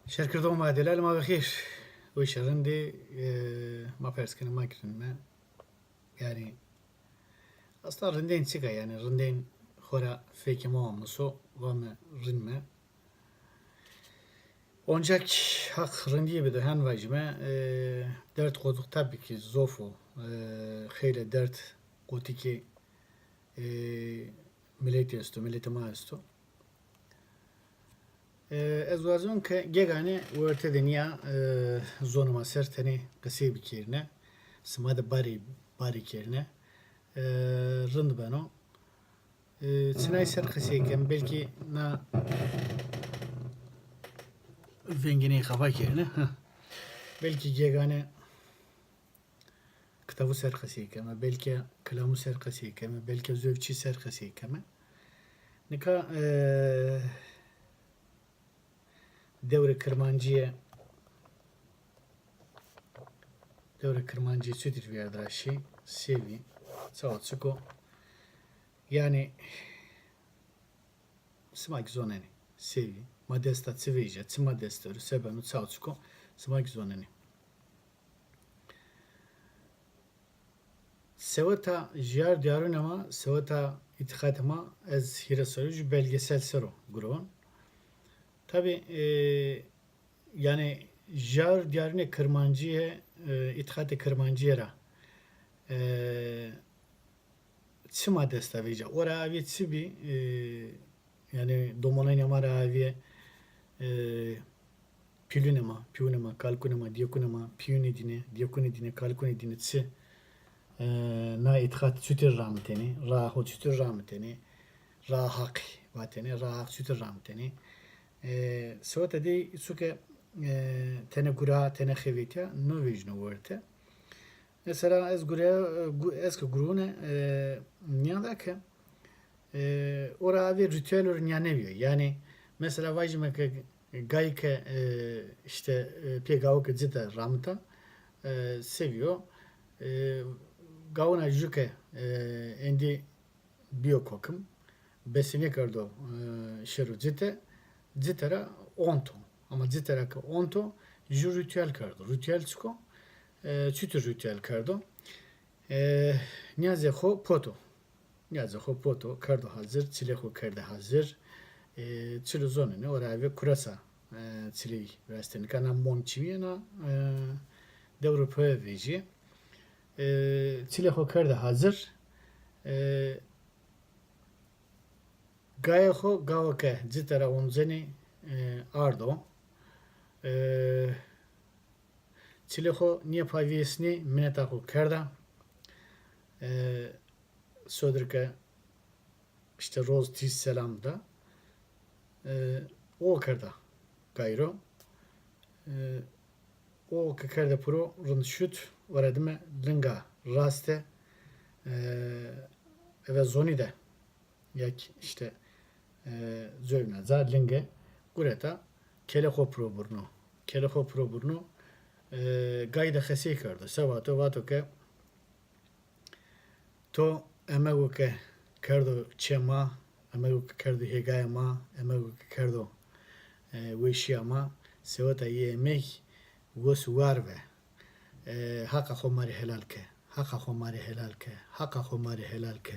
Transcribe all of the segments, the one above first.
شركة ما دلال ما بخير وش رندي ما فرس ما كرن ما يعني أصلا رندين سكا يعني رندين خورا فيك ما مصو وما رنما Oncak hak rendiye bede hen vajme dert koduk tabii ki zofo خیلی dert قوتی که ملیتی است و ملیت ما است از وازون که گهانی ورته دنیا زون ما سر تنی قصی بکیرنه سماد باری کیرنه رند بنو سنای سر قصی کم belki na vengini kafa kiyerine belki gegane kitabı serkası keme belki kalamu serkası keme belki zövçi serkası keme nika devre kırmancıya sütür bir yerdaşı sevi sağlıçıko yani smak zoneni sevi Modesta civija, ci modesta sebenu caučko, smak zoneni. Sevata jiyar diyarın ama sevata itikatma ez hirasoruj belgesel sero grubun. Tabi yani jiyar diyarını kırmancıya itikatı kırmancıya ci modesta vija. Ora avi ci bi yani domonayna mara avi piyunema, kalkunema, diyakunema, diyakunedine, kalkunedine tsi na ithat sütür rahmeteni, rahu sütür rahmeteni, rahak vateni, rahak sütür rahmeteni. Sıvata de suke tene gura, tene xevitya, no vejno vörte. Mesela ez eski gurune niyada ki ora bir ritüel neviyor. Yani mesela vajime ki gayke işte pegavke zita ramta seviyor. Gavuna juke endi biyokokum besine kardo şeru zitera onto ama zitera ki onto ju ritüel kardo ritüel çko çütür ritüel kardo niyaze ho poto niyaze ho poto kardo hazır çile ho kardo hazır çilo zonene oraya ve kurasa çile rasteni kana monçivina devropoya veji çile ho kardo hazır gaya ho gavake zitara onzeni ardo çile ho niye paviyesini mineta ho karda sodrike işte roz tiz selamda o karda gayro o karda pro rund şut varadime linga raste ve zoni de yak işte zövna za linge gureta keleho pro burnu gayda xesi karda sevato vato ke to emego ke kardo çema emego ke kardo hegayama emego ke kardo weşiyama sevata yemek vos varve haka khomari helal ke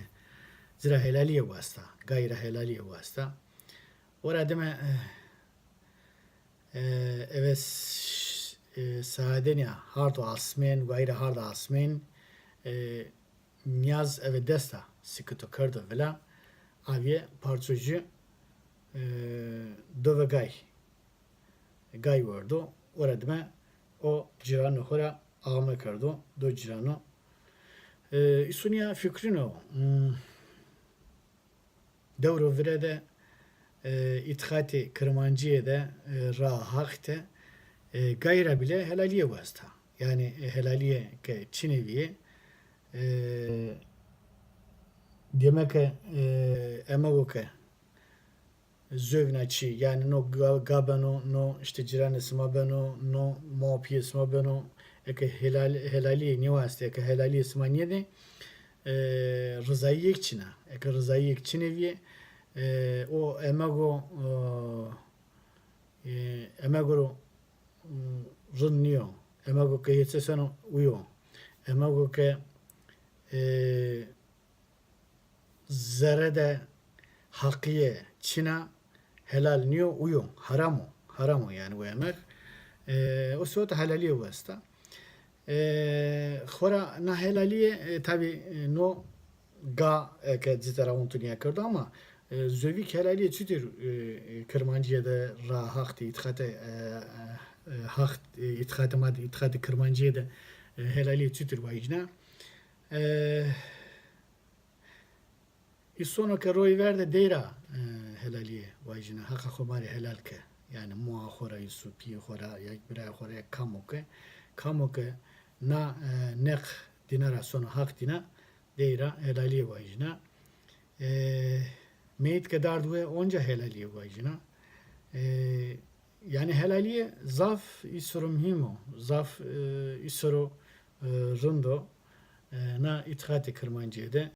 zira helaliye vasta gayra helaliye vasta ora deme evet saadenia hardo asmen gayra hardo asmen niyaz evet desta sıkıntı kardo vela aviye parçacı dove gay vardı orada o ciranı hora ağma kardo do ciranı isunya fikrino devro virede itkati kırmancıya da rahakte gayra bile helaliye vasta yani helaliye ke çineviye demek ki emago ke zövnaçi yani no gabano no işte ciranı smabano no mopiye smabano eke helaliye ne vasta eke helaliye smaniye de rızayı çina eke rızayı çineviye o emago emagoro rınniyo, emago ke yetsesano uyo, emago ke zerede hakiye çina helal niyo uyo, haramo yani bu yemek. O suat helaliye vasta. Xora na helaliye tabi no ga ke zitara untuniya kardı ama zövik helaliye çütür kırmancıya da ra hakti itkate hakt itkate kırmancıya da helaliye çütür vayjna. İsono ke roy verde deyra helaliye vayjna haka khomari helal ke yani muha khora isu pi khora yak bira khora yak kamoke na nek dinara sono hak dina deyra helaliye vayjna. Meyit ke dardwe onca helaliye vayjna. Yani helaliye zaf isoro mhimo, zaf isoro rundo na itkati kırmancıya da